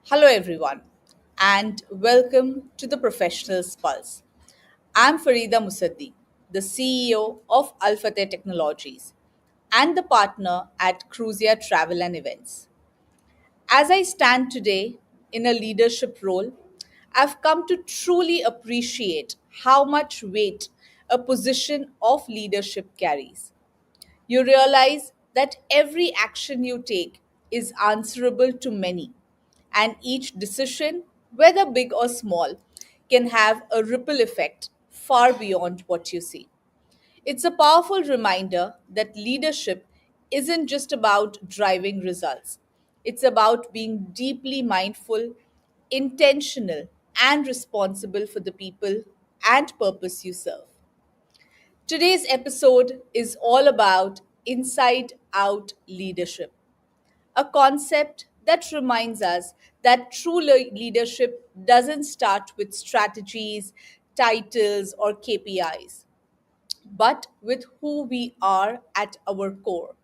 Hello, everyone, and welcome to the Professionals Pulse. I'm Farida Musaddi, the CEO of Alphateh Technologies and the partner at Cruisia Travel and Events. As I stand today in a leadership role, I've come to truly appreciate how much weight a position of leadership carries. You realize that every action you take is answerable to many, and each decision, whether big or small, can have a ripple effect far beyond what you see. It's a powerful reminder that leadership isn't just about driving results, it's about being deeply mindful, intentional, and responsible for the people and purpose you serve. Today's episode is all about inside out leadership, a concept that reminds us that true leadership doesn't start with strategies, titles, or KPIs, but with who we are at our core.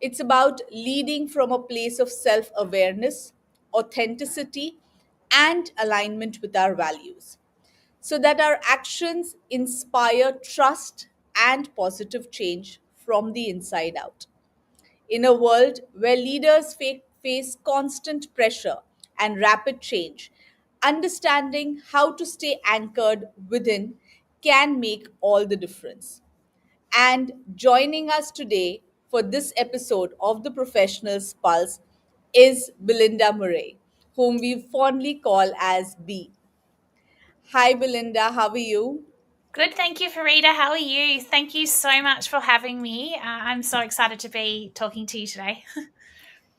It's about leading from a place of self awareness, authenticity, and alignment with our values so that our actions inspire trust and positive change from the inside out. In a world where leaders face constant pressure and rapid change, understanding how to stay anchored within can make all the difference. And joining us today for this episode of the Professionals Pulse is Belinda Murray, whom we fondly call as B. Hi, Belinda, how are you? Good, thank you, Farida. How are you? Thank you so much for having me. I'm so excited to be talking to you today.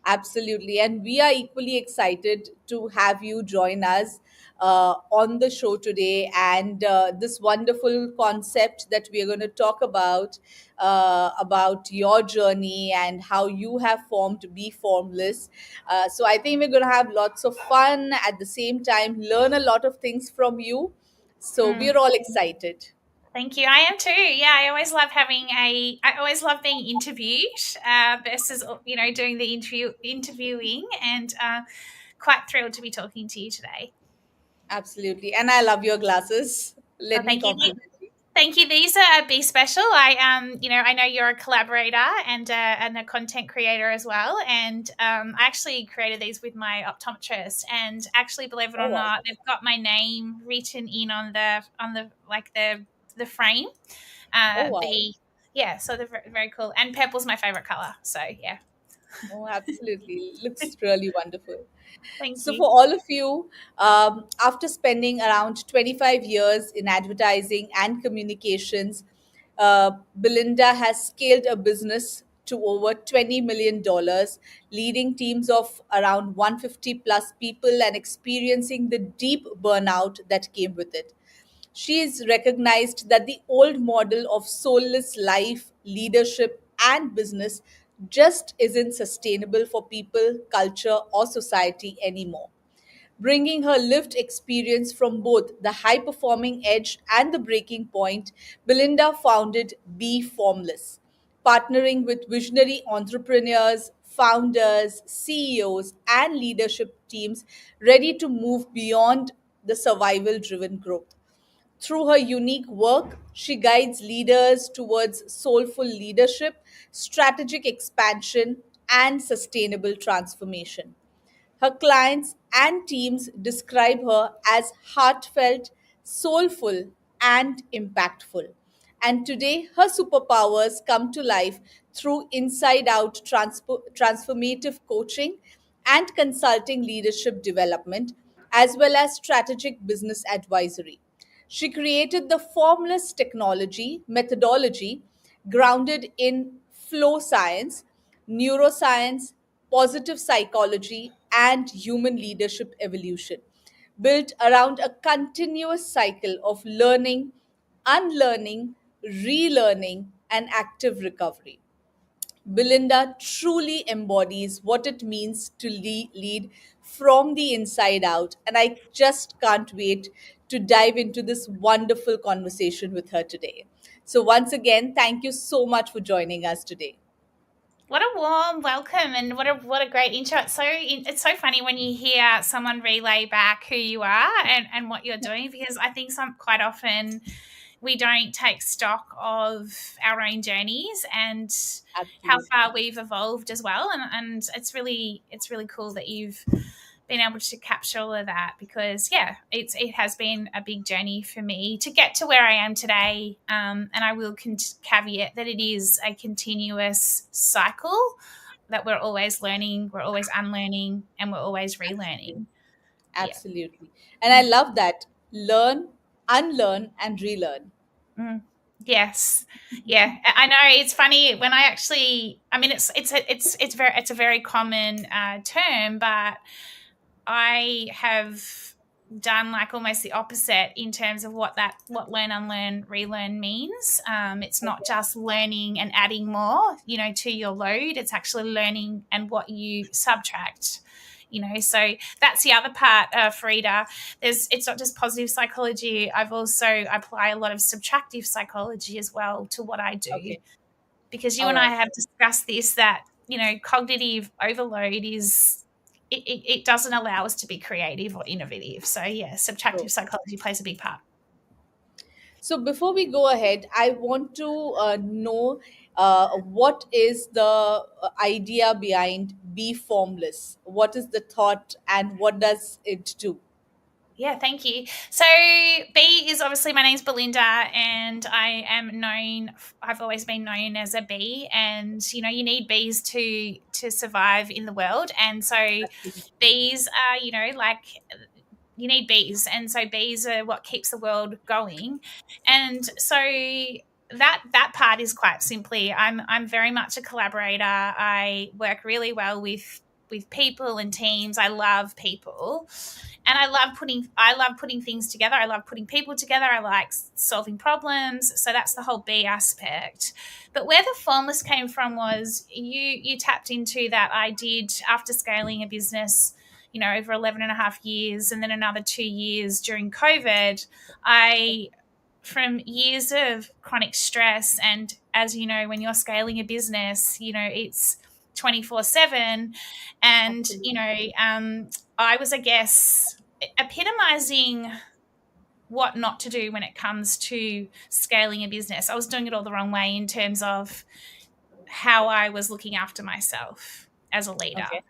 Absolutely. And we are equally excited to have you join us on the show today. And this wonderful concept that we are going to talk about your journey and how you have formed Be Formless. So I think we're going to have lots of fun at the same time, learn a lot of things from you. So Mm, we're all excited. thank you. I am too. Yeah, I always love I always love being interviewed versus doing the interviewing, and quite thrilled to be talking to you today. Absolutely. And I love your glasses. Oh, Let me thank you. compliment you. Thank you. These are Be Special. I know you're a collaborator and a content creator as well. And I actually created these with my optometrist. And actually, believe it Oh, or wow. not, they've got my name written in on the frame. Oh, wow. B. Yeah, so they're very, very cool. And purple's my favorite color. So yeah, Oh, absolutely. Looks really wonderful. thank So, you. for all of you, after spending around 25 years in advertising and communications, Belinda has scaled a business to over $20 million, leading teams of around 150 plus people and experiencing the deep burnout that came with it. She is recognized that the old model of soulless life, leadership, and business just isn't sustainable for people, culture, or society anymore. Bringing her lived experience from both the high performing edge and the breaking point, Belinda founded Be Formless, partnering with visionary entrepreneurs, founders, CEOs, and leadership teams ready to move beyond the survival driven growth. Through her unique work, she guides leaders towards soulful leadership, strategic expansion, and sustainable transformation. Her clients and teams describe her as heartfelt, soulful, and impactful. And today, her superpowers come to life through inside out transformative coaching and consulting leadership development, as well as strategic business advisory. She created the formless technology methodology grounded in flow science, neuroscience, positive psychology, and human leadership evolution, built around a continuous cycle of learning, unlearning, relearning, and active recovery. Belinda truly embodies what it means to lead from the inside out, and I just can't wait to dive into this wonderful conversation with her today. So, once again, thank you so much for joining us today. What a warm welcome, and what a great intro. It's so funny when you hear someone relay back who you are and what you're doing, because I think some quite often we don't take stock of our own journeys and how far Absolutely. we've evolved as well. And it's really cool that you've been able to capture all of that, because it has been a big journey for me to get to where I am today. And I will caveat that it is a continuous cycle, that we're always learning, we're always unlearning, and we're always Absolutely. relearning. Yeah. Absolutely. And I love that. Learn, unlearn, and relearn. Mm. Yes. Yeah. I know it's funny when I actually, I mean, it's a very common term, but I have done like almost the opposite in terms of what learn, unlearn, relearn means. It's not Okay. just learning and adding more, to your load. It's actually learning and what you subtract. So that's the other part, Frida. It's not just positive psychology. I've also apply a lot of subtractive psychology as well to what I do, Okay. because you All and I right. have discussed this, that cognitive overload is it doesn't allow us to be creative or innovative. So yeah, True. subtractive psychology plays a big part. So before we go ahead, I want to know what is the idea behind Be Formless? What is the thought and what does it do? Yeah, thank you. So B is obviously, my name's Belinda, and I am known. I've always been known as a bee, and you need bees to survive in the world, and so Absolutely. bees are like you need bees, and so bees are what keeps the world going. And so that part is quite simply, I'm very much a collaborator. I work really well with people and teams. I love people, and I love putting things together. I love putting people together. I like solving problems. So that's the whole B aspect. But where the formless came from was you tapped into that I did after scaling a business, over 11 and a half years, and then another 2 years during COVID. I From years of chronic stress, and as you know, when you're scaling a business, it's 24/7. And Absolutely. I was, I guess, epitomizing what not to do when it comes to scaling a business. I was doing it all the wrong way in terms of how I was looking after myself as a leader. Okay.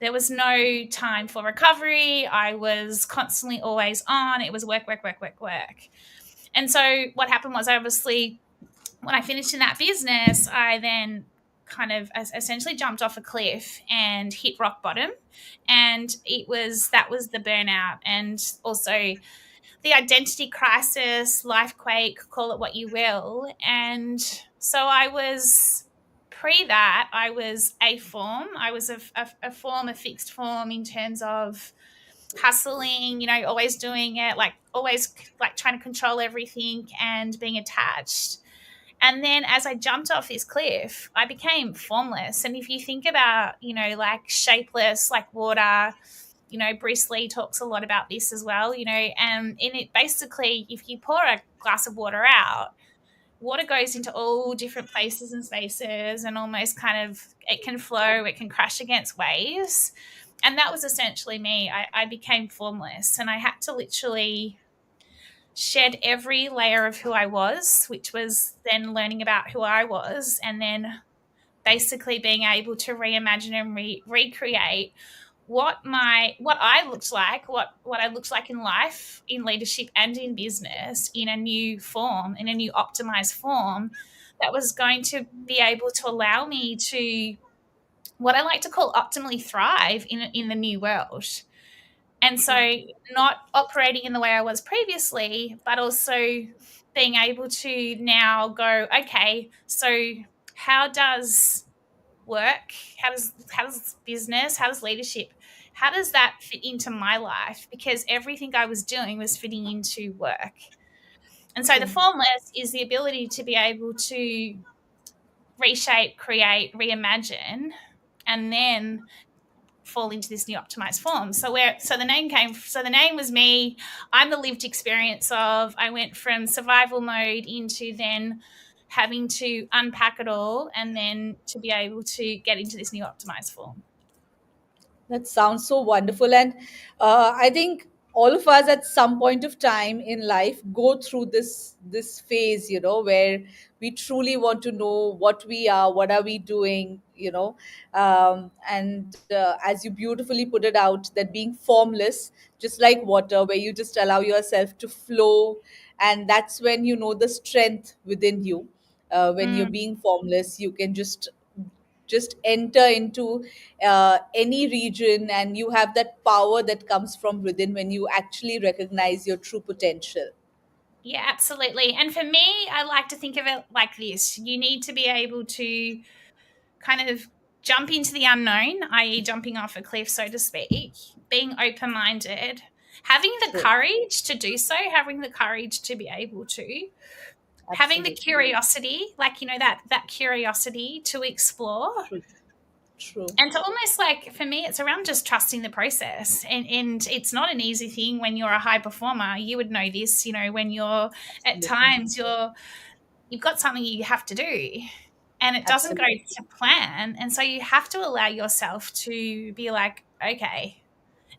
There was no time for recovery. I was constantly always on. It was work, work, work, work, work. And so what happened was, obviously, when I finished in that business, I then kind of essentially jumped off a cliff and hit rock bottom. And that was the burnout, and also the identity crisis, life quake, call it what you will. And so I was, pre that, I was a form. I was a form, a fixed form, in terms of hustling, always doing it, like always like trying to control everything and being attached. And then as I jumped off this cliff, I became formless. And if you think about, like shapeless, like water, Bruce Lee talks a lot about this as well, and in it, basically, if you pour a glass of water out, water goes into all different places and spaces, and almost kind of, it can flow, it can crash against waves. And that was essentially me. I became formless, and I had to literally shed every layer of who I was, which was then learning about who I was, and then basically being able to reimagine and recreate what I looked like, what I looked like in life, in leadership, and in business, in a new form, in a new optimized form, that was going to be able to allow me to, what I like to call, optimally thrive in the new world. And so, not operating in the way I was previously, but also being able to now go, okay, so how does work, how does business, how does leadership, how does that fit into my life? Because everything I was doing was fitting into work. And so the True. formless is the ability to be able to reshape, create, reimagine, and then fall into this new optimized form. So the name was me. I'm the lived experience of, I went from survival mode into then having to unpack it all and then to be able to get into this new optimized form. That sounds so wonderful. And I think all of us at some point of time in life go through this phase, where we truly want to know what we are, what are we doing, and as you beautifully put it out, that being formless, just like water, where you just allow yourself to flow, and that's when you know the strength within you. When you're Mm. being formless, you can just enter into any region, and you have that power that comes from within when you actually recognize your true potential. Yeah, absolutely. And for me, I like to think of it like this: you need to be able to kind of jump into the unknown, i.e., jumping off a cliff, so to speak, being open minded, having the True. courage to do so, having the courage to be able to, having the Absolutely. curiosity, like, that curiosity to explore. True. True. And to almost, like, for me, it's around just trusting the process. And it's not an easy thing when you're a high performer. You would know this, when you're at Absolutely. times you've got something you have to do and it doesn't go Absolutely. to plan. And so you have to allow yourself to be like, okay.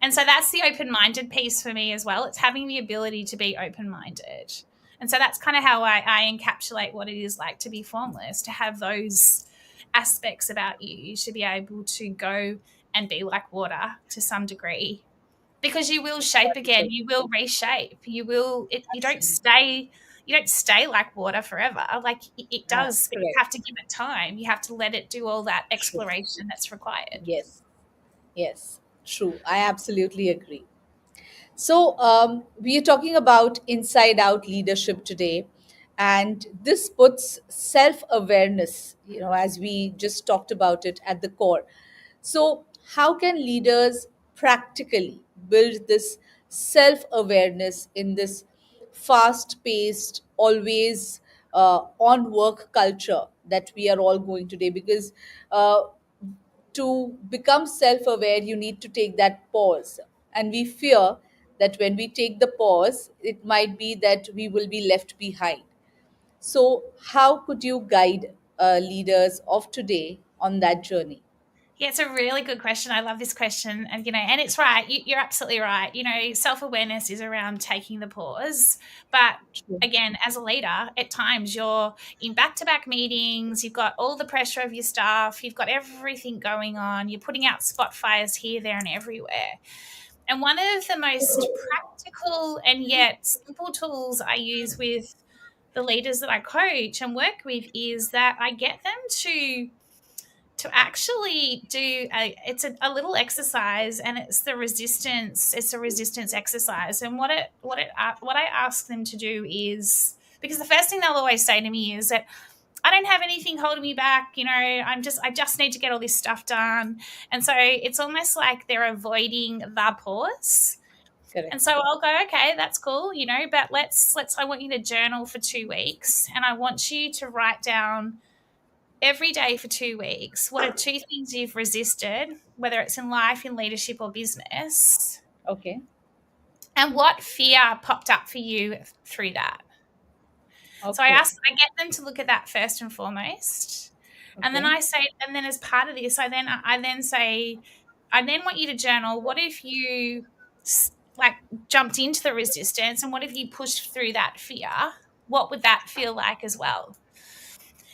And so that's the open minded piece for me as well. It's having the ability to be open minded. And so that's kind of how I encapsulate what it is like to be formless, to have those aspects about you, to be able to go and be like water to some degree. Because you will shape again, Wonderful. you will reshape, Absolutely. you don't stay like water forever. Like it does, but you Correct. have to give it time. You have to let it do all that True. exploration that's required. Yes. Yes. True. I absolutely agree. So, we are talking about inside out leadership today, and this puts self awareness, as we just talked about it, at the core. So, how can leaders practically build this self awareness in this fast paced, always on work culture that we are all going today? Because to become self aware, you need to take that pause. And we fear that when we take the pause, it might be that we will be left behind. So, how could you guide leaders of today on that journey? Yeah, it's a really good question. I love this question. And, and it's right. You're absolutely right. Self awareness is around taking the pause. But True. again, as a leader, at times you're in back to back meetings, you've got all the pressure of your staff, you've got everything going on, you're putting out spot fires here, there, and everywhere. And one of the most practical and yet simple tools I use with the leaders that I coach and work with is that I get them to actually do a little exercise, and it's a resistance exercise. And what I ask them to do is, because the first thing they'll always say to me is that I don't have anything holding me back, I just need to get all this stuff done. And so it's almost like they're avoiding the pause. Correct. And so I'll go, okay, that's cool, but let's I want you to journal for 2 weeks, and I want you to write down every day for 2 weeks, what are two things you've resisted, whether it's in life, in leadership, or business, Okay. and what fear popped up for you through that. So Okay. I get them to look at that first and foremost, and then Okay. and then as part of this, I then say, I then want you to journal. What if you like jumped into the resistance, and what if you pushed through that fear? What would that feel like as well?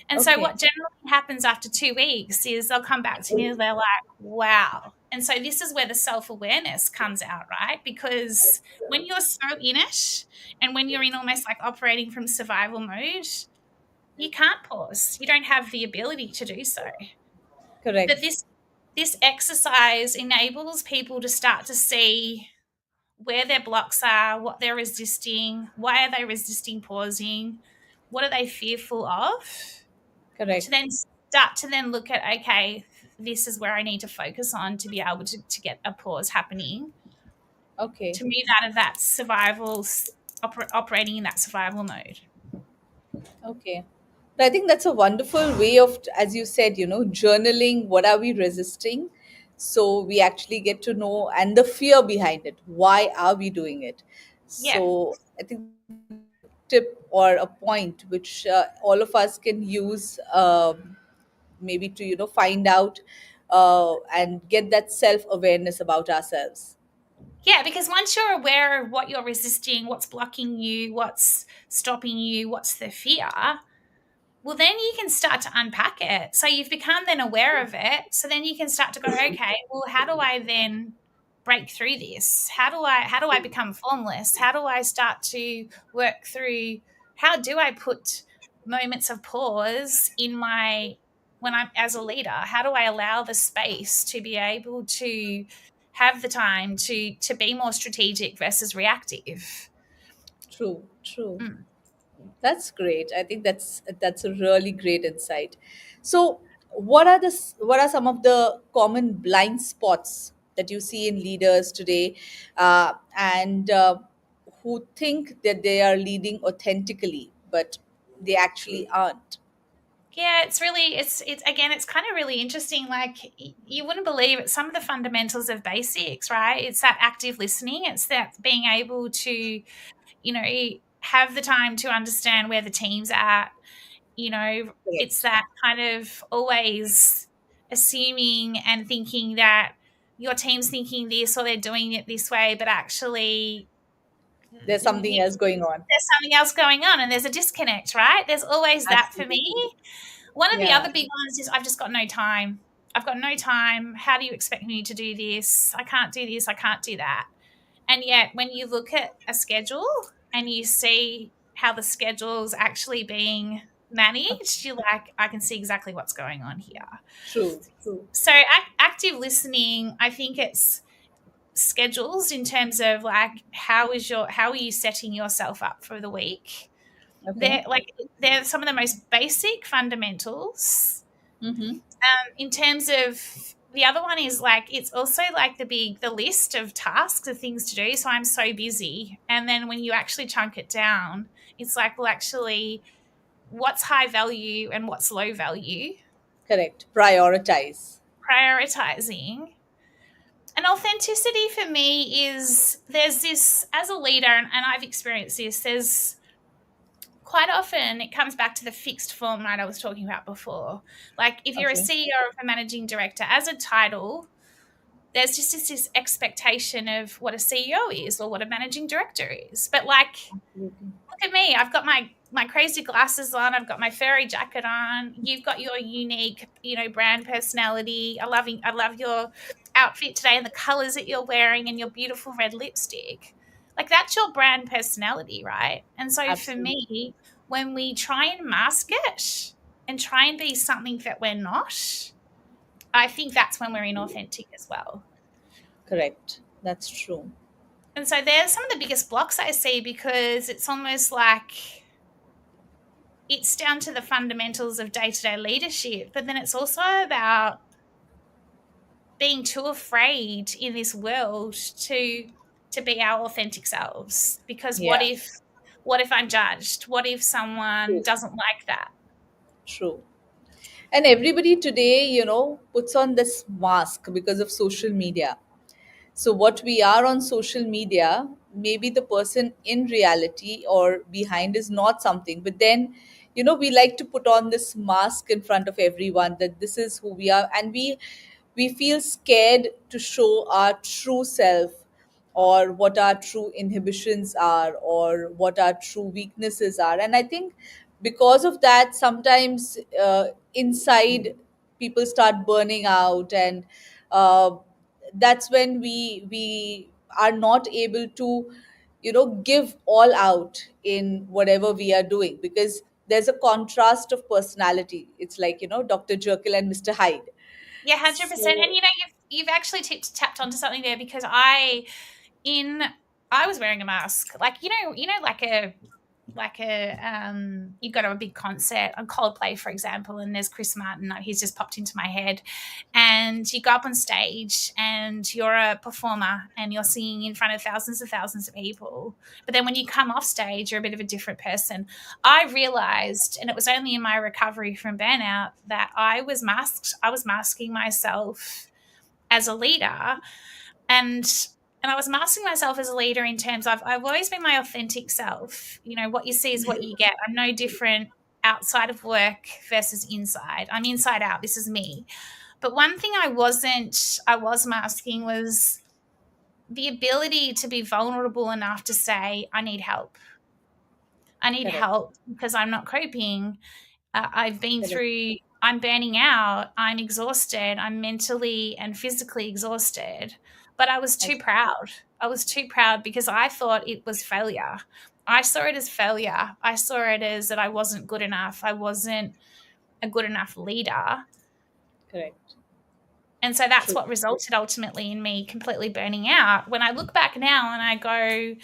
And so Okay. what generally happens after 2 weeks is they'll come back to me and they're like, wow. And so this is where the self-awareness comes out, right? Because when you're so in it and when you're in almost like operating from survival mode, you can't pause. You don't have the ability to do so. But Correct. this exercise enables people to start to see where their blocks are, what they're resisting, why are they resisting pausing, what are they fearful of, to Correct. then start to then look at, okay, this is where I need to focus on to be able to get a pause happening, Okay. to move out of that operating in that survival mode. Okay. I think that's a wonderful way of, as you said, journaling what are we resisting. So we actually get to know, and the fear behind it. Why are we doing it? Yeah. So I think tip or a point which all of us can use, maybe to find out and get that self awareness about ourselves. Yeah, because once you're aware of what you're resisting, what's blocking you, what's stopping you, what's the fear, well, then you can start to unpack it. So you've become then aware of it. So then you can start to go, okay, well, how do I then break through this? How do I become formless? How do I start to work through, how do I put moments of pause in my, when I'm as a leader, how do I allow the space to be able to have the time to be more strategic versus reactive? True, true. Mm. That's great. I think that's a really great insight. So, what are some of the common blind spots that you see in leaders today, and who think that they are leading authentically, but they actually aren't? Yeah, it's really it's again it's kind of really interesting. Like you wouldn't believe it. Some of the fundamentals of basics, right? It's that active listening. It's that being able to, have the time to understand where the team's at. It's Correct. that kind of always assuming and thinking that your team's thinking this or they're doing it this way, but actually There's something else going on. there's something else going on and there's a disconnect, right? There's always that for me. Absolutely. One of the Yeah. other big ones is I've just got no time. I've got no time. How do you expect me to do this? I can't do this. I can't do that. And yet, when you look at a schedule and you see how the schedule's actually being managed, you're like, I can see exactly what's going on here. True. True. So, active listening, I think it's schedules in terms of like how are you setting yourself up for the week. Okay. They're some of the most basic fundamentals. Mm-hmm. In terms of the other one is like it's also like the list of tasks of things to do. So I'm so busy, and then when you actually chunk it down, it's like, well, actually, what's high value and what's low value? Correct. Prioritize. Prioritizing. And authenticity for me is there's this as a leader, and I've experienced this. There's quite often it comes back to the fixed format I was talking about before. Like if you're a Okay. CEO or a managing director, as a title, there's just this expectation of what a CEO is or what a managing director is. But like, Absolutely. look at me. I've got my crazy glasses on. I've got my furry jacket on. You've got your unique, brand personality. I love your outfit today and the colors that you're wearing and your beautiful red lipstick. Like that's your brand personality, right? And so for Absolutely. me, when we try and mask it and try and be something that we're not, I think that's when we're inauthentic as well. Correct. That's true. And so there's some of the biggest blocks I see because it's almost like it's down to the fundamentals of day-to-day leadership, but then it's also about being too afraid in this world to be our authentic selves, because what Yeah. if what if I'm judged? What if someone True. doesn't like that? True. And everybody today, puts on this mask because of social media. So, what we are on social media, maybe the person in reality or behind is not something, but then, we like to put on this mask in front of everyone that this is who we are, and we feel scared to show our true self, or what our true inhibitions are, or what our true weaknesses are. And I think because of that, sometimes inside people start burning out, and uh, that's when we are not able to give all out in whatever we are doing, because there's a contrast of personality. It's like Dr. Jekyll and Mr. Hyde. Yeah, 100%. And So you've actually tapped onto something there, because in I was wearing a mask, like you go to a big concert on Coldplay, for example, and there's Chris Martin. He's just popped into my head, and you go up on stage and you're a performer and you're singing in front of thousands of people. But then when you come off stage, you're a bit of a different person. I realized, and it was only in my recovery from burnout, that I was masked. I was masking myself as a leader, and And I was masking myself as a leader in terms of I've always been my authentic self. What you see is what you get. I'm no different outside of work versus inside. I'm inside out. This is me. But one thing I was masking was the ability to be vulnerable enough to say, I need help. I need Correct. help because I'm not coping. Correct. I'm burning out, I'm exhausted, I'm mentally and physically exhausted. But I was too As- proud. I was too proud because I thought it was failure. I saw it as failure. I saw it as that I wasn't good enough. I wasn't a good enough leader. Correct. And so that's True. what resulted ultimately in me completely burning out. When I look back now and I go,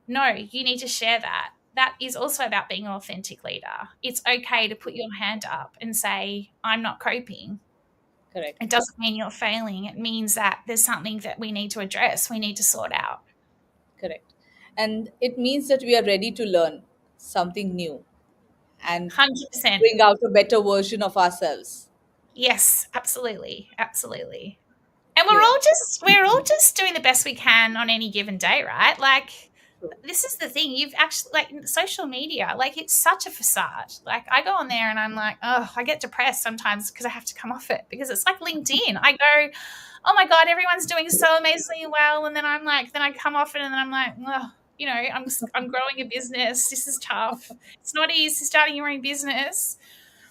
no, you need to share that. That is also about being an authentic leader. It's okay to put your hand up and say, I'm not coping. It Correct. doesn't mean you're failing. It means that there's something that we need to address, we need to sort out. Correct. And it means that we are ready to learn something new and 100%. bring out a better version of ourselves. Yes, absolutely. Absolutely. And Yeah. we're all just doing the best we can on any given day, right? Like True. this is the thing. You've actually like social media, like it's such a facade. Like I go on there and I'm like, oh, I get depressed sometimes because I have to come off it because it's like LinkedIn. I go, oh my God, everyone's doing so amazingly well. And then I'm like, then I come off it and then I'm like, oh, I'm growing a business. This is tough. It's not easy starting your own business.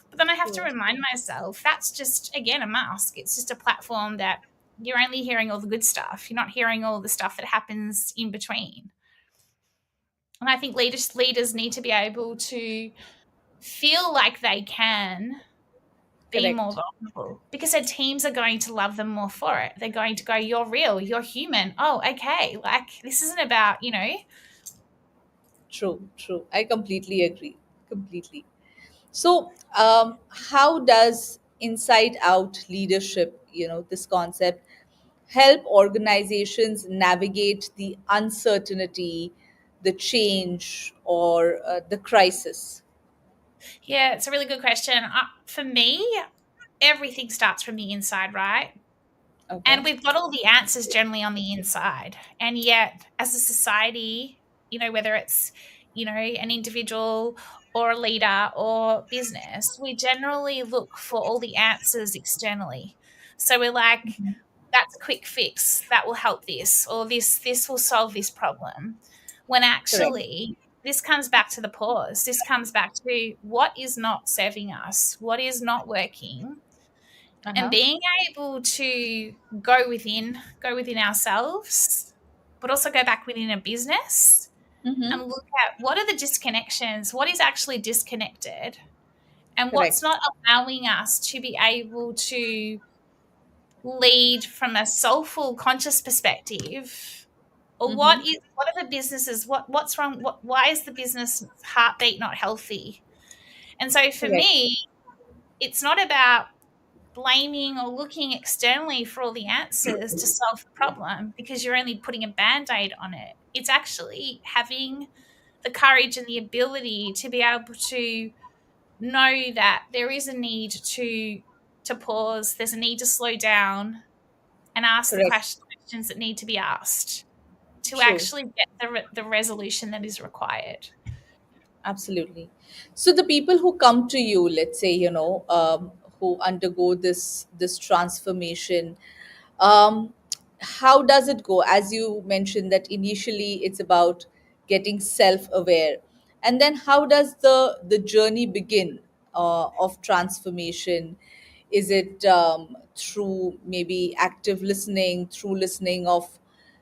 But then I have to True. remind myself that's just, again, a mask. It's just a platform that you're only hearing all the good stuff. You're not hearing all the stuff that happens in between. And I think leaders need to be able to feel like they can be more Correct. vulnerable because their teams are going to love them more for it. They're going to go, you're real, you're human. Oh, okay. Like this isn't about, True. True. I completely agree. Completely. So, how does inside out leadership, this concept, help organizations navigate the uncertainty, the change, or the crisis? yeah, it's a really good question. For me, everything starts from the inside, right? Okay. And we've got all the answers generally on the inside. And yet, as a society, whether it's, an individual or a leader or business, we generally look for all the answers externally. So we're like, that's a quick fix that will help this, or this will solve this problem. When Correct. actually, this comes back to the pause. This comes back to what is not serving us, what is not working, and Uh-huh. being able to go within ourselves, but also go back within a business Mm-hmm. and look at what are the disconnections, what is actually disconnected, and what's Correct. not allowing us to be able to lead from a soulful conscious perspective, or Mm-hmm. what are the businesses, what's wrong, why is the business heartbeat not healthy. And so for Correct. me, it's not about blaming or looking externally for all the answers to solve the problem because you're only putting a band-aid on it. It's actually having the courage and the ability to be able to know that there is a need to pause, there's a need to slow down and ask the Correct. questions that need to be asked to True. actually get the resolution that is required. Absolutely. So the people who come to you, let's say, who undergo this transformation, um, how does it go? As you mentioned that initially it's about getting self-aware, and then how does the journey begin of transformation? Is it through maybe active listening, through listening of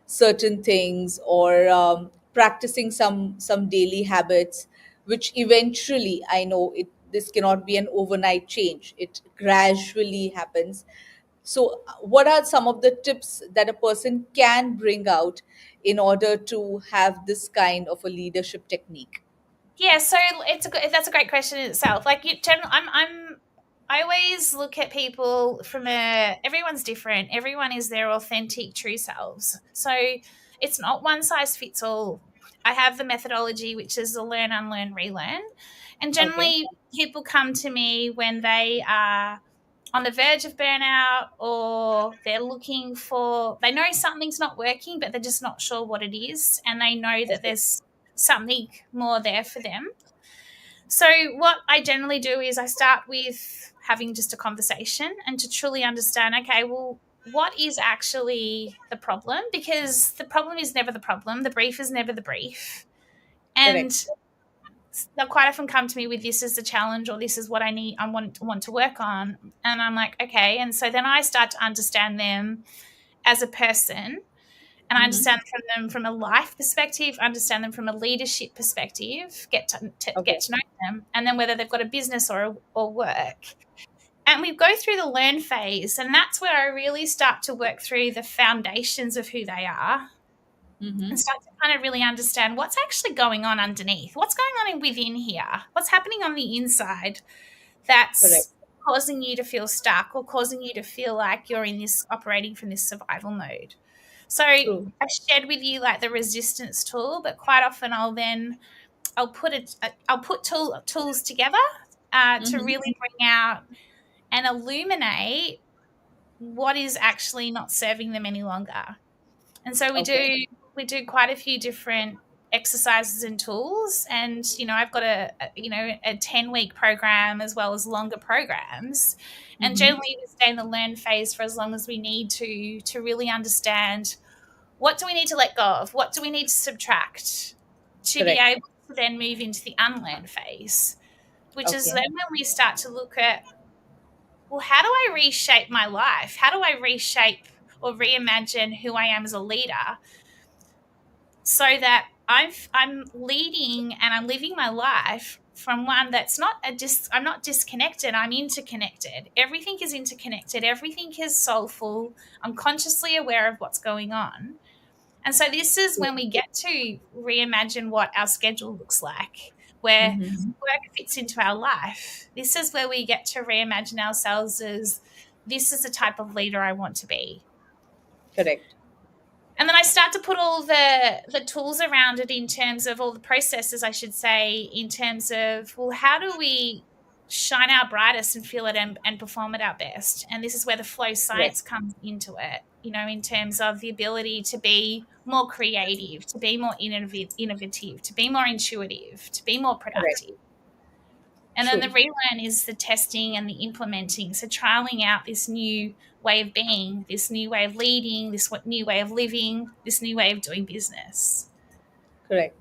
certain things, or practicing some daily habits, which eventually, I know it this cannot be an overnight change, it gradually happens. So what are some of the tips that a person can bring out in order to have this kind of a leadership technique? Yeah, so that's a great question in itself. Like I always look at people from everyone's different. Everyone is their authentic true selves. So it's not one size fits all. I have the methodology which is the learn, unlearn, relearn. And Okay. generally people come to me when they are on the verge of burnout, or they know something's not working, but they're just not sure what it is. And they know that Okay. there's something more there for them. So, what I generally do is I start with having just a conversation and to truly understand, okay, well, what is actually the problem? Because the problem is never the problem, the brief is never the brief. And Correct. they'll quite often come to me with, this is the challenge, or this is what I want to work on. And I'm like, okay. And so then I start to understand them as a person, and I Mm-hmm. understand from them from a life perspective, understand them from a leadership perspective, get Okay. to know them, and then whether they've got a business or work. And we go through the learn phase, and that's where I really start to work through the foundations of who they are, and Mm-hmm. start to kind of really understand what's actually going on underneath, what's going on within here, what's happening on the inside Correct. that's causing you to feel stuck, or causing you to feel like you're in this operating from this survival mode. So I True. shared with you like the resistance tool, but quite often I'll put tools together to Mm-hmm. really bring out and illuminate what is actually not serving them any longer. And so Okay. we do quite a few different exercises and tools. And I've got a 10-week program as well as longer programs. And Mm-hmm. generally we stay in the learn phase for as long as we need to really understand, what do we need to let go of, what do we need to subtract, to be Correct. able to then move into the unlearn phase, which is Okay. then when we start to look at, well, how do I reshape my life? How do I reshape or reimagine who I am as a leader, so that I'm leading and I'm living my life from one that's not I'm not disconnected, I'm interconnected. Everything is interconnected, everything is soulful. I'm consciously aware of what's going on. And so this is True. when we get to reimagine what our schedule looks like, where Mm-hmm. work fits into our life. This is where we get to reimagine ourselves as, this is the type of leader I want to be. Correct. And then I start to put all the tools around it, in terms of all the processes, I should say, in terms of, well, how do we shine our brightest and feel it and perform at our best? And this is where the flow Correct. science comes into it, in terms of the ability to be more creative, to be more innovative, to be more intuitive, to be more Correct. productive. And then the True. relearn is the testing and the implementing. So trialing out this new way of being, this new way of leading, this new way of living, this new way of doing business. Correct.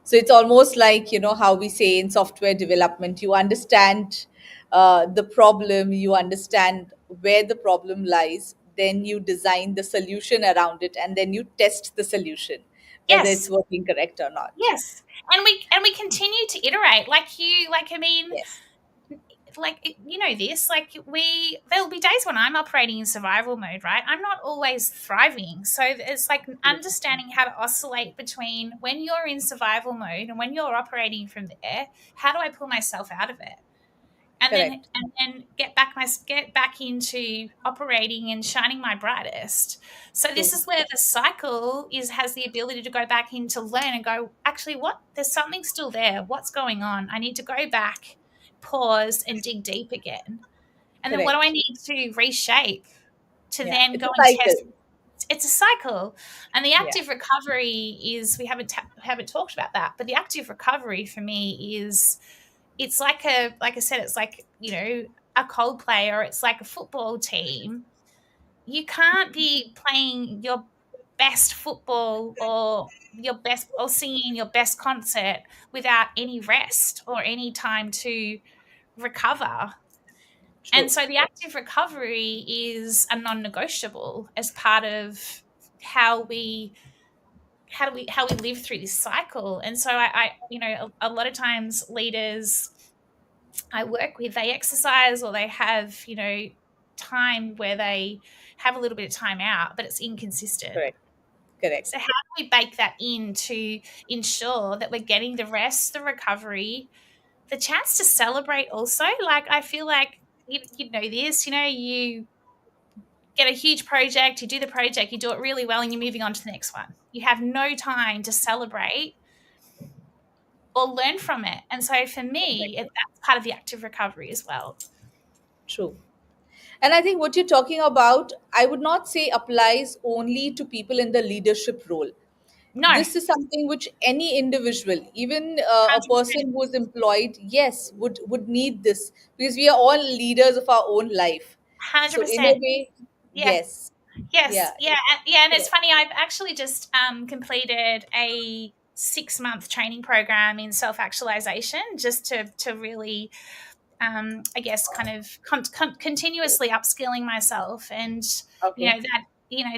So it's almost like, how we say in software development, you understand the problem, you understand where the problem lies, then you design the solution around it, and then you test the solution, whether it's Yes. working correct or not. Yes. And we continue to iterate, I mean, Yes. this, there'll be days when I'm operating in survival mode, right? I'm not always thriving. So it's like understanding how to oscillate between when you're in survival mode and when you're operating from there. How do I pull myself out of it? Correct. And then get back into operating and shining my brightest. So True. this is where the cycle has the ability to go back into learn and go, actually, what, there's something still there, what's going on, I need to go back, pause and dig deep again. And then what do I Correct. need to reshape to Yeah. then It's go a and test? cycle. It's a cycle. And the Yeah. active recovery is, we haven't talked about that, but the active recovery for me is, it's like I said, it's like, a Coldplay, or it's like a football team. You can't be playing your best football, or singing your best concert, without any rest or any time to recover. And True. so the active recovery is a non-negotiable as part of how we how we live through this cycle. And so I a lot of times leaders I work with, they exercise, or they have, time where they have a little bit of time out, but it's inconsistent. Correct. Correct. So how do we bake that in to ensure that we're getting the rest, the recovery, the chance to celebrate also? Like, I feel like, you know this, you get a huge project, you do the project, you do it really well, and you're moving on to the next one. You have no time to celebrate or learn from it. And so for me, Correct. that's part of the active recovery as well. True. And I think what you're talking about, I would not say applies only to people in the leadership role. No, This is something which any individual, even a 100%. person who is employed, yes, would need this, because we are all leaders of our own life. So in a 100%. way, Yeah. yes, Yes. yeah, Yeah. Yeah. And it's correct. funny, I've actually just completed a 6 month training program in self actualization just to really, I guess, kind of continuously upskilling myself. And, Okay,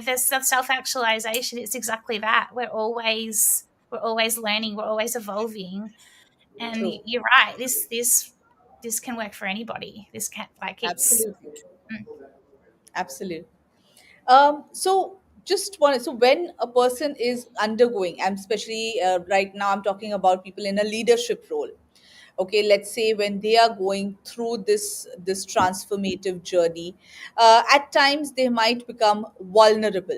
this self actualization, it's exactly that. We're always learning, we're always evolving. And true, you're right. This can work for anybody. This can, like, it's, absolutely, mm, absolutely. So just wanted, so when a person is undergoing, and especially right now, I'm talking about people in a leadership role. Okay, let's say when they are going through this transformative journey, at times they might become vulnerable.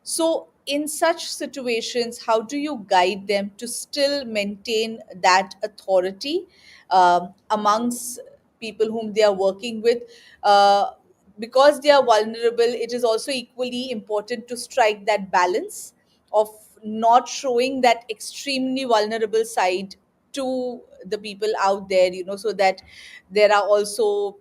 So in such situations, how do you guide them to still maintain that authority amongst people whom they are working with? Because they are vulnerable, it is also equally important to strike that balance of not showing that extremely vulnerable side to the people out there, so that there are also,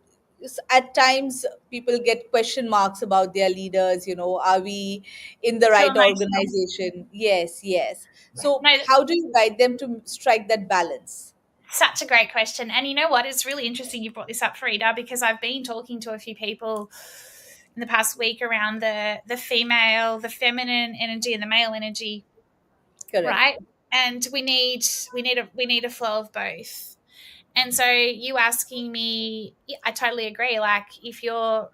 at times people get question marks about their leaders, are we in the too right emotional. organization? Yes, yes. So No, how do you guide them to strike that balance? such a great question. And you know what? It's really interesting you brought this up, Frida, because I've been talking to a few people in the past week around the feminine energy and the male energy, Correct. right? And we need a flow of both. And so you asking me, yeah, I totally agree. Like, if you're,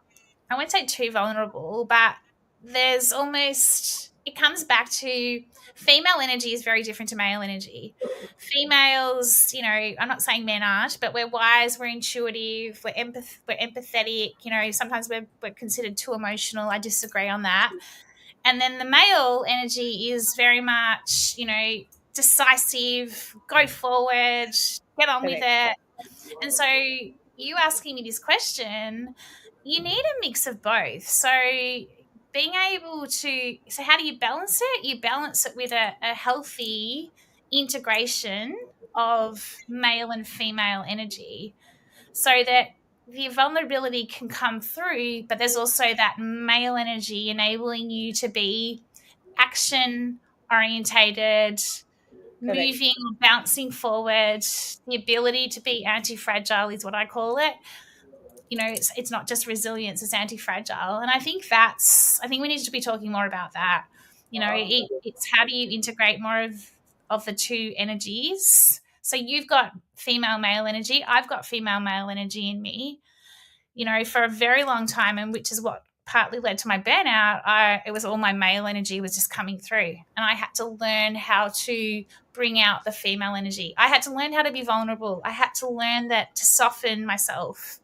I won't say too vulnerable, but there's almost, it comes back to, female energy is very different to male energy. Females, I'm not saying men aren't, but we're wise, we're intuitive, we're empathetic. Sometimes we're considered too emotional. I disagree on that. And then the male energy is very much, decisive, go forward, get on with Correct. it. And so, you asking me this question, you need a mix of both. So, being able to, so how do you balance it? You balance it with a healthy integration of male and female energy, so that the vulnerability can come through, but there's also that male energy enabling you to be action orientated, Correct. moving, bouncing forward. The ability to be anti-fragile is what I call it. It's not just resilience, it's anti-fragile. And I think we need to be talking more about that. It's how do you integrate more of the two energies. So you've got female male energy, I've got female male energy in me, for a very long time, and which is what partly led to my burnout. It was all my male energy was just coming through, and I had to learn how to bring out the female energy. I had to learn how to be vulnerable. I had to learn that, to soften myself,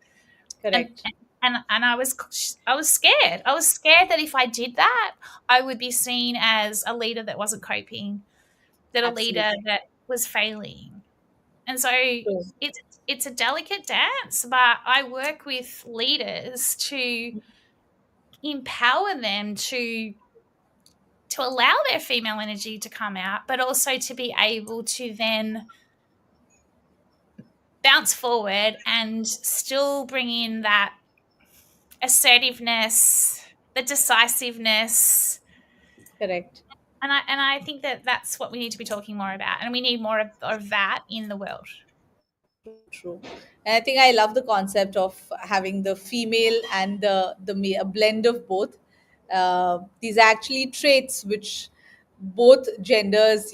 and Correct. and I was scared. I was scared that if I did that, I would be seen as a leader that wasn't coping, that a leader Absolutely. that was failing. And so True. it's a delicate dance, but I work with leaders to empower them to allow their female energy to come out, but also to be able to then bounce forward and still bring in that assertiveness, the decisiveness. Correct. And I think that that's what we need to be talking more about, and we need more of that in the world. True. And I think I love the concept of having the female and a blend of both. These are actually traits which both genders,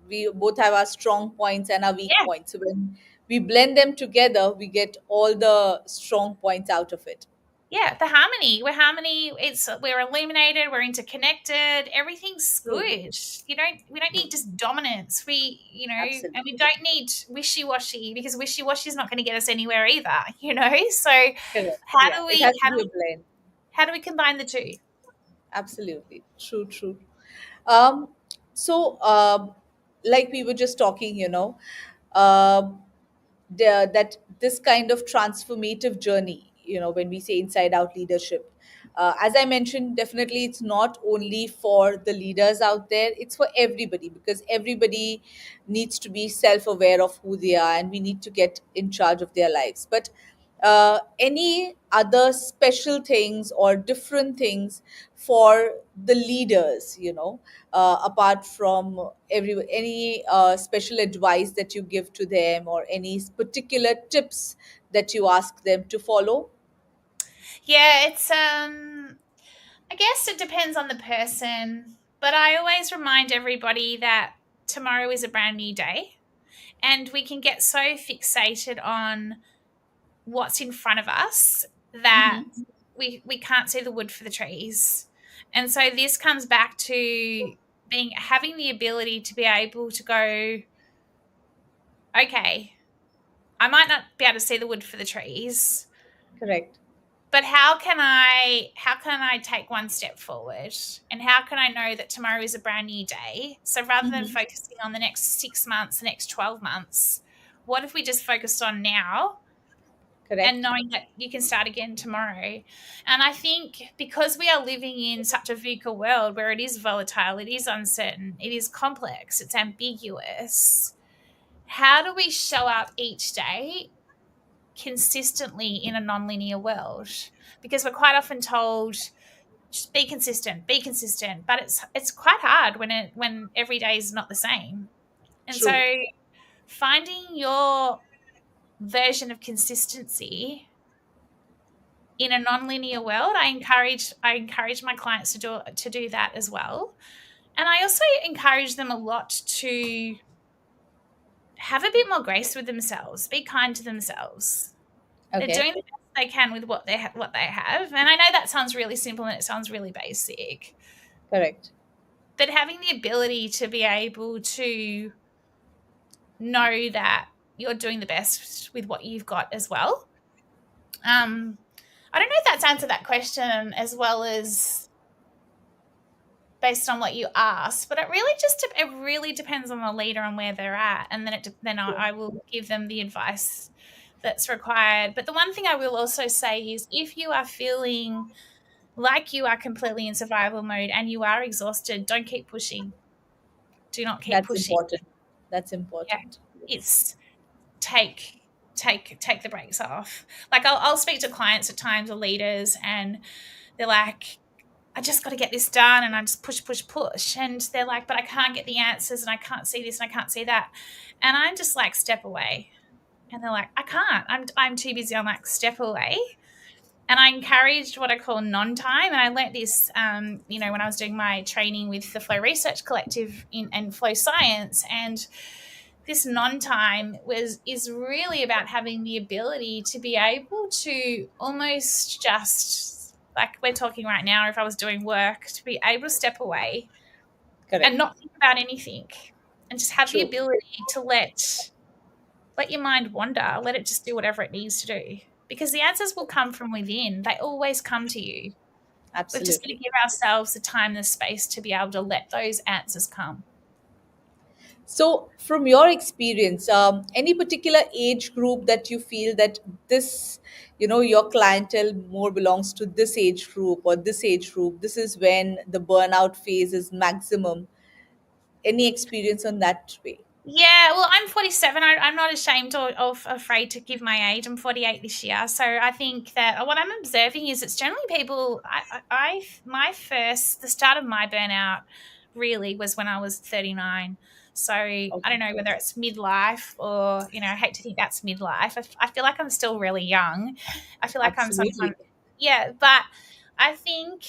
we both have our strong points and our weak Yeah. points. So when we blend them together, we get all the strong points out of it. Yeah, the harmony. We're illuminated, we're interconnected, everything's True. good. We don't need just dominance. And we Absolutely. don't need wishy-washy, because wishy-washy is not going to get us anywhere either, So Correct. how Yeah. do It we has to how do be a we blend. how do we combine the two? Absolutely. True, true. Um, so, like we were just talking, uh, that this kind of transformative journey, when we say inside out leadership. As I mentioned, definitely it's not only for the leaders out there, it's for everybody, because everybody needs to be self aware of who they are, and we need to get in charge of their lives. But any other special things or different things for the leaders, apart from any special advice that you give to them, or any particular tips that you ask them to follow? Yeah, it's I guess it depends on the person, but I always remind everybody that tomorrow is a brand new day, and we can get so fixated on what's in front of us that Hmm. we can't see the wood for the trees. And so this comes back to being having the ability to be able to go, okay, I might not be able to see the wood for the trees, Correct. but how can I take one step forward, and how can I know that tomorrow is a brand new day? So rather than Hmm. focusing on the next 6 months, the next 12 months, what if we just focused on now, and Correct. knowing that you can start again tomorrow? And I think because we are living in such a VUCA world where it is volatile, it is uncertain, it is complex, it's ambiguous, how do we show up each day consistently in a non-linear world? Because we're quite often told just be consistent, but it's quite hard when every day is not the same. And so True. finding your version of consistency in a non-linear world, I encourage my clients to do that as well. And I also encourage them a lot to have a bit more grace with themselves, be kind to themselves. They're Okay. doing the best they can with what they have. And I know that sounds really simple and it sounds really basic, Correct. but having the ability to be able to know that you're doing the best with what you've got as well. I don't know if that's answered that question as well as based on what you asked, but it really depends on the leader and where they're at, and then True. I will give them the advice that's required. But the one thing I will also say is, if you are feeling like you are completely in survival mode and you are exhausted, don't keep pushing. Do not keep That's pushing. important. That's Yeah, important. Yes. it's take take the brakes off. Like I'll speak to clients at times or leaders, and they're like, I just got to get this done, and I just push, push, push. And they're like, but I can't get the answers, and I can't see this, and I can't see that. And I'm just like, step away. And they're like, I can't. I'm too busy. I'm like, step away. And I encouraged what I call non-time. And I learnt this, when I was doing my training with the Flow Research Collective and Flow Science. And this non-time is really about having the ability to be able to almost just, like we're talking right now, if I was doing work, to be able to step away and Correct. not think about anything, and just have the True. ability to let your mind wander, let it just do whatever it needs to do, because the answers will come from within. They always come to you. We've just got to Absolutely. give ourselves the time, the space to be able to let those answers come. So, from your experience, any particular age group that you feel that this, your clientele more belongs to this age group or this age group, this is when the burnout phase is maximum? Any experience on that way? Yeah, well, I'm 47. I'm not ashamed or afraid to give my age. I'm 48 this year. So I think that what I'm observing is it's generally people. The start of my burnout really was when I was 39. So I Okay. don't know whether it's midlife or, I hate to think that's midlife. I feel like I'm still really young. I feel like I'm Absolutely. sometimes, yeah, but I think,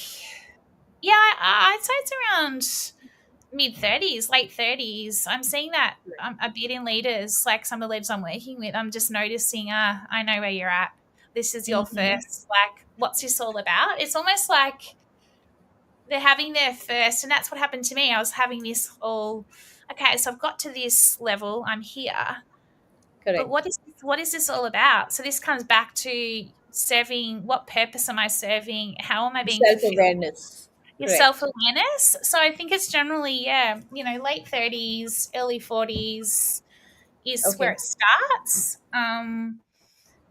yeah, I'd say it's around mid 30s, late 30s. I'm seeing that a bit in leaders, like some of the leaders I'm working with. I'm just noticing, I know where you're at. This is your Hmm. first, like, what's this all about? It's almost like they're having their first, and that's what happened to me. I was having this all, okay, so I've got to this level, I'm here, but Correct. what is this all about? So this comes back to serving. What purpose am I serving? How am I being Self fulfilled? awareness. Your Correct. self-awareness. So I think it's generally, yeah, late 30s, early 40s is where Okay. it starts.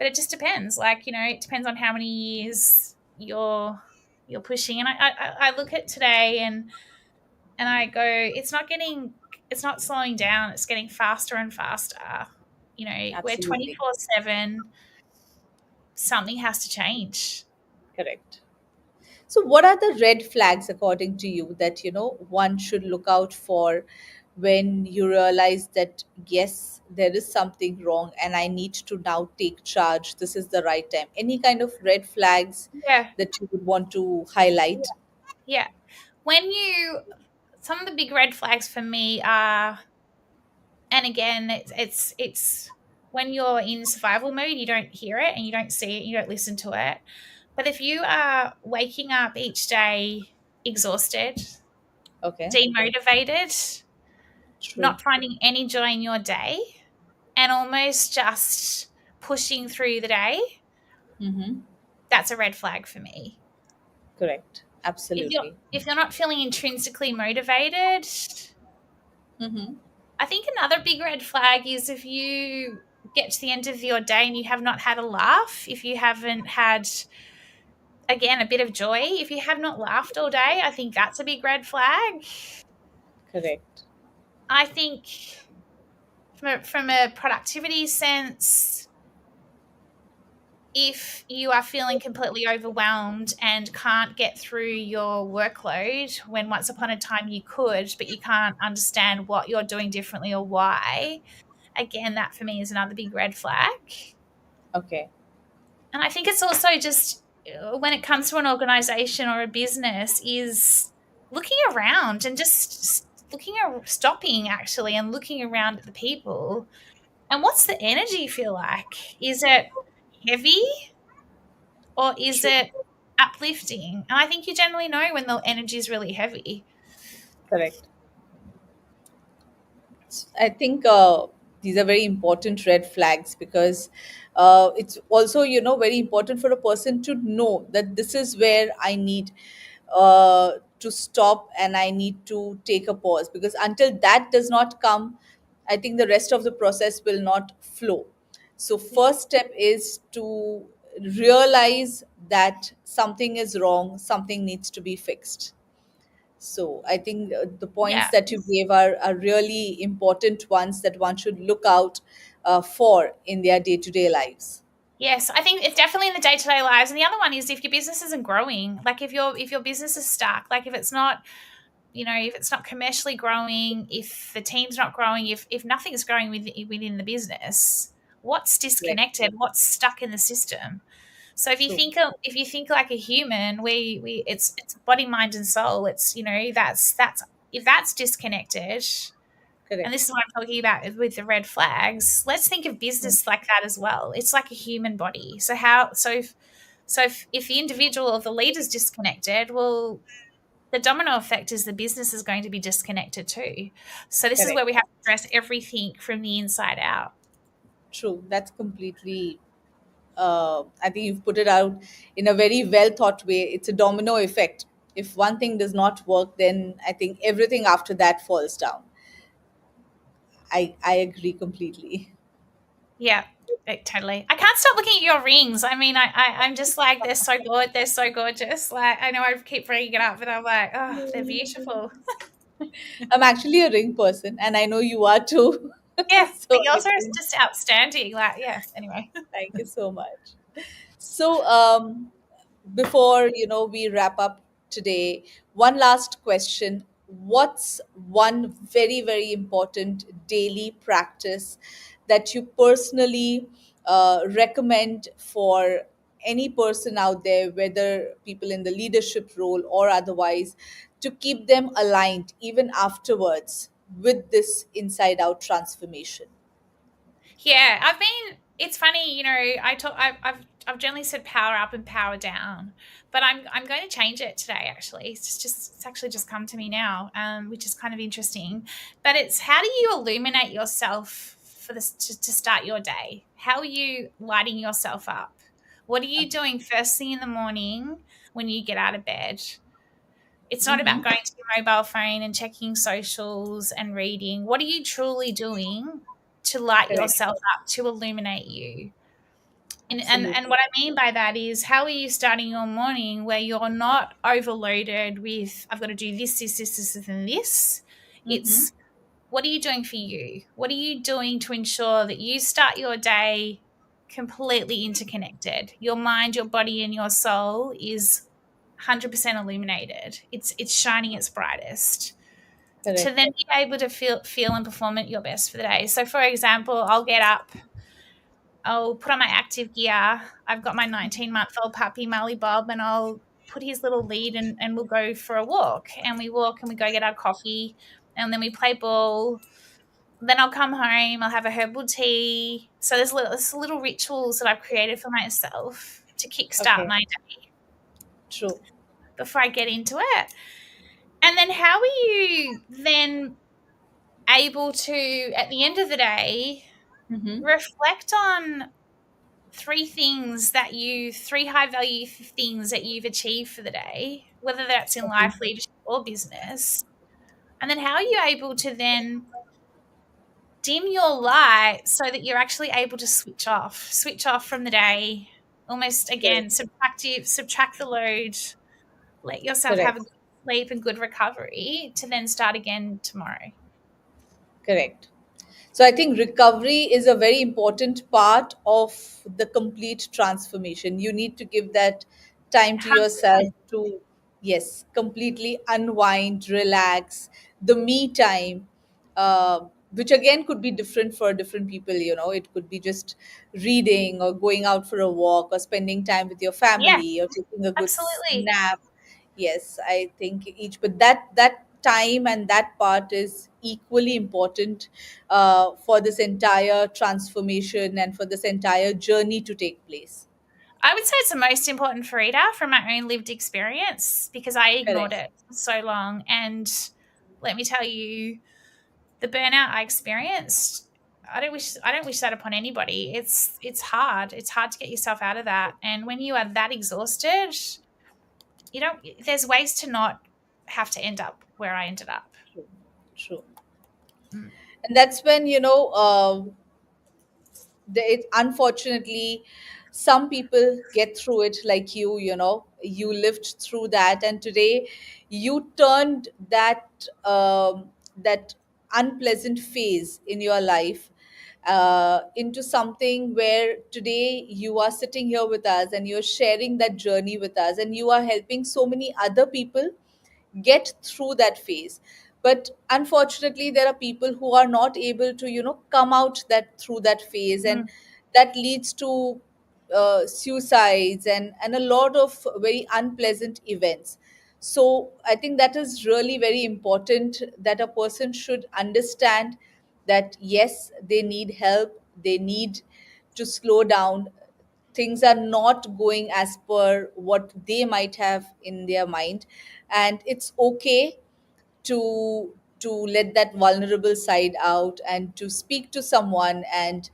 but it just depends. Like, it depends on how many years you're pushing. And I look at today and I go, it's not slowing down. It's getting faster and faster. We're Absolutely 24/7. Something has to change. correct. So, what are the red flags according to you that one should look out for when you realize that yes, there is something wrong and I need to now take charge? This is the right time. Any kind of red flags Yeah. that you would want to highlight? Yeah. When you Some of the big red flags for me are, and again, it's when you're in survival mode, you don't hear it and you don't see it, you don't listen to it. But if you are waking up each day exhausted, Okay, demotivated, true. not finding any joy in your day, and almost just pushing through the day, Mm-hmm. that's a red flag for me. Correct. If you're Absolutely. if you're not feeling intrinsically motivated, Mm-hmm. I think another big red flag is if you get to the end of your day and you have not had a laugh, if you haven't had, again, a bit of joy, if you have not laughed all day, I think that's a big red flag. Correct. I think from a productivity sense, if you are feeling completely overwhelmed and can't get through your workload when once upon a time you could, but you can't understand what you're doing differently or why, again, that for me is another big red flag. Okay. And I think it's also just when it comes to an organization or a business is looking around and just stopping actually and looking around at the people. And what's the energy feel like? Is it heavy or is True. it uplifting? And I think you generally know when the energy is really heavy. Correct. I think these are very important red flags because it's also, very important for a person to know that this is where I need to stop and I need to take a pause, because until that does not come, I think the rest of the process will not flow. So, first step is to realize that something is wrong, something needs to be fixed. So I think the points Yeah. that you gave are really important ones that one should look out for in their day-to-day lives. Yes, I think it's definitely in the day-to-day lives. And the other one is if your business isn't growing, like if your business is stuck, like if it's not, if it's not commercially growing, if the team's not growing, if nothing's growing within the business, what's Correct. disconnected, what's stuck in the system? So True. if you think like a human, we it's body, mind, and soul. It's that's if that's disconnected, and this Correct. is what I'm talking about with the red flags. Let's think of Mm. business like that as well. It's like a human body. So if the individual or the leader's disconnected, well, the domino effect is the business is going to be disconnected too. So this is Correct. where we have to address everything from the inside out. True. That's completely. I think you've put it out in a very well thought way. It's a domino effect. If one thing does not work, then I think everything after that falls down. I agree completely. Yeah, totally. I can't stop looking at your rings. I mean, I'm just like, they're so good. They're so gorgeous. Like, I know I keep bringing it up, but I'm like, oh, they're beautiful. I'm actually a ring person, and I know you are too. Yeah, So but I yours are think just outstanding. Like, yeah. Anyway. thank you so much. So, before we wrap up today, one last question: what's one very very important daily practice that you personally recommend for any person out there, whether people in the leadership role or otherwise, to keep them aligned even afterwards with this inside out transformation? Yeah, it's funny, I've generally said power up and power down, but I'm going to change it today. Actually, it's actually just come to me now, which is kind of interesting. But it's, how do you illuminate yourself for this to start your day? How are you lighting yourself up? What are you doing first thing in the morning when you get out of bed? It's not about Mm-hmm. going to your mobile phone and checking socials and reading. What are you truly doing to light Correct. yourself up, to illuminate you? And what I mean by that is, how are you starting your morning where you're not overloaded with, I've got to do this, and this. Mm-hmm. It's, what are you doing for you? What are you doing to ensure that you start your day completely interconnected? Your mind, your body, and your soul is 100% illuminated. It's shining its brightest to Correct. then be able to feel and perform at your best for the day. So, for example, I'll get up, I'll put on my active gear. I've got my 19-month-old puppy, Molly Bob, and I'll put his little lead, and we'll go for a walk. And we walk and we go get our coffee, and then we play ball. Then I'll come home, I'll have a herbal tea. So there's little rituals that I've created for myself to kickstart Okay. my day True. before I get into it. And then how are you then able to, at the end of the day, Mm-hmm. reflect on three high value things that you've achieved for the day, whether that's in Okay. life, leadership, or business? And then how are you able to then dim your light so that you're actually able to switch off from the day, almost Correct. again, subtract the load, let yourself have Correct. a good sleep and good recovery to then start again tomorrow. Correct. So I think recovery is a very important part of the complete transformation. You need to give that time to yourself 100%. to, yes, completely unwind, relax, the me time, which again could be different for different people. It could be just reading or going out for a walk or spending time with your Yeah, family or taking a good absolutely. nap. Yes, I think each, but that time and that part is equally important for this entire transformation and for this entire journey to take place. I would say it's the most important, Farida, from my own lived experience, because I ignored Correct. it for so long. And let me tell you, the burnout I experienced, I don't wish that upon anybody. It's hard. It's hard to get yourself out of that. And when you are that exhausted, you don't there's ways to not have to end up where I ended up. True. True. Mm. And that's when unfortunately some people get through it like you lived through that, and today you turned that unpleasant phase in your life into something where today you are sitting here with us and you're sharing that journey with us, and you are helping so many other people get through that phase. But unfortunately there are people who are not able to come out that through that phase, and Mm. that leads to suicides and a lot of very unpleasant events. So I think that is really very important, that a person should understand that yes, they need help, they need to slow down. Things are not going as per what they might have in their mind, and it's okay to let that vulnerable side out and to speak to someone and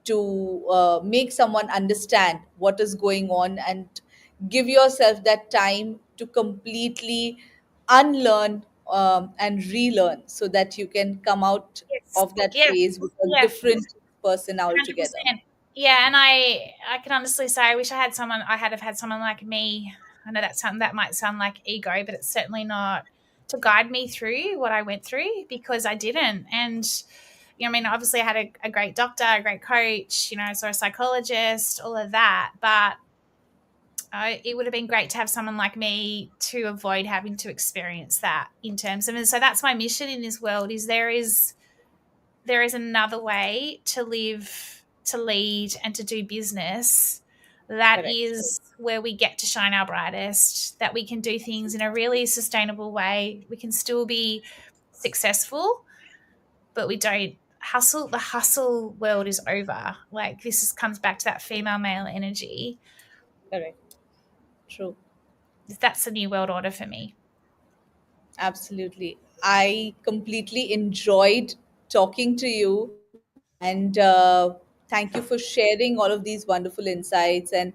to make someone understand what is going on, and give yourself that time to completely unlearn and relearn, so that you can come out Yes. of that Yes. phase with a Yeah. different person Hundred altogether. percent. Yeah, and I can honestly say I wish I had have had someone like me. I know that might sound like ego, but it's certainly not, to guide me through what I went through, because I didn't. And I mean, obviously I had a great doctor, a great coach, I saw a psychologist, all of that, but it would have been great to have someone like me to avoid having to experience that in terms of. And so that's my mission in this world: is there is another way to live, to lead, and to do business that Correct. is where we get to shine our brightest, that we can do things in a really sustainable way. We can still be successful, but we don't hustle. The hustle world is over. Like, comes back to that female male energy. Correct. True. That's the new world order for me. Absolutely. I completely enjoyed talking to you, and thank you for sharing all of these wonderful insights. And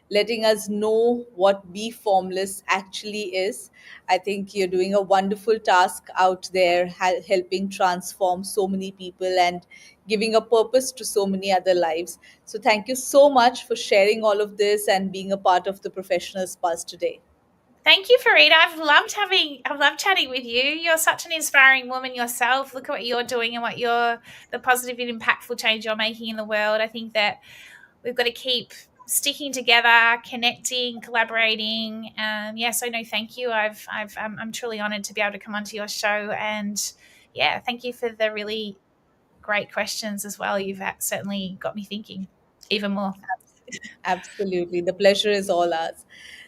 letting us know what Be Formless actually is. I think you're doing a wonderful task out there, helping transform so many people and giving a purpose to so many other lives. So, thank you so much for sharing all of this and being a part of the Professional Pulse today. Thank you, Farida. I've loved chatting with you. You're such an inspiring woman yourself. Look at what you're doing and what you're the positive and impactful change you're making in the world. I think that we've got to keep sticking together, connecting, collaborating. Yeah, so no, thank you. I'm truly honoured to be able to come onto your show, and yeah, thank you for the really great questions as well. You've certainly got me thinking even more. Absolutely. The pleasure is all ours.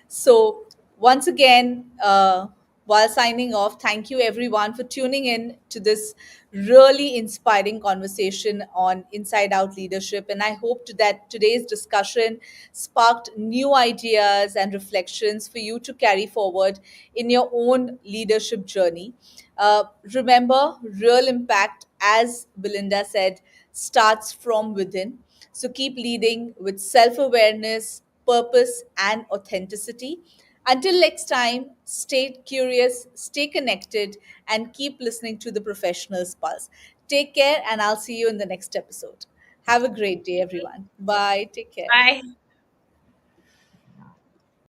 So, once again, while signing off, thank you everyone for tuning in to this really inspiring conversation on Inside Out Leadership. And I hope that today's discussion sparked new ideas and reflections for you to carry forward in your own leadership journey. Remember, real impact, as Belinda said, starts from within. So keep leading with self awareness, purpose, and authenticity. Until next time, stay curious, stay connected, and keep listening to the Professionals Pulse. Take care, and I'll see you in the next episode. Have a great day, everyone. Bye. Take care. Bye.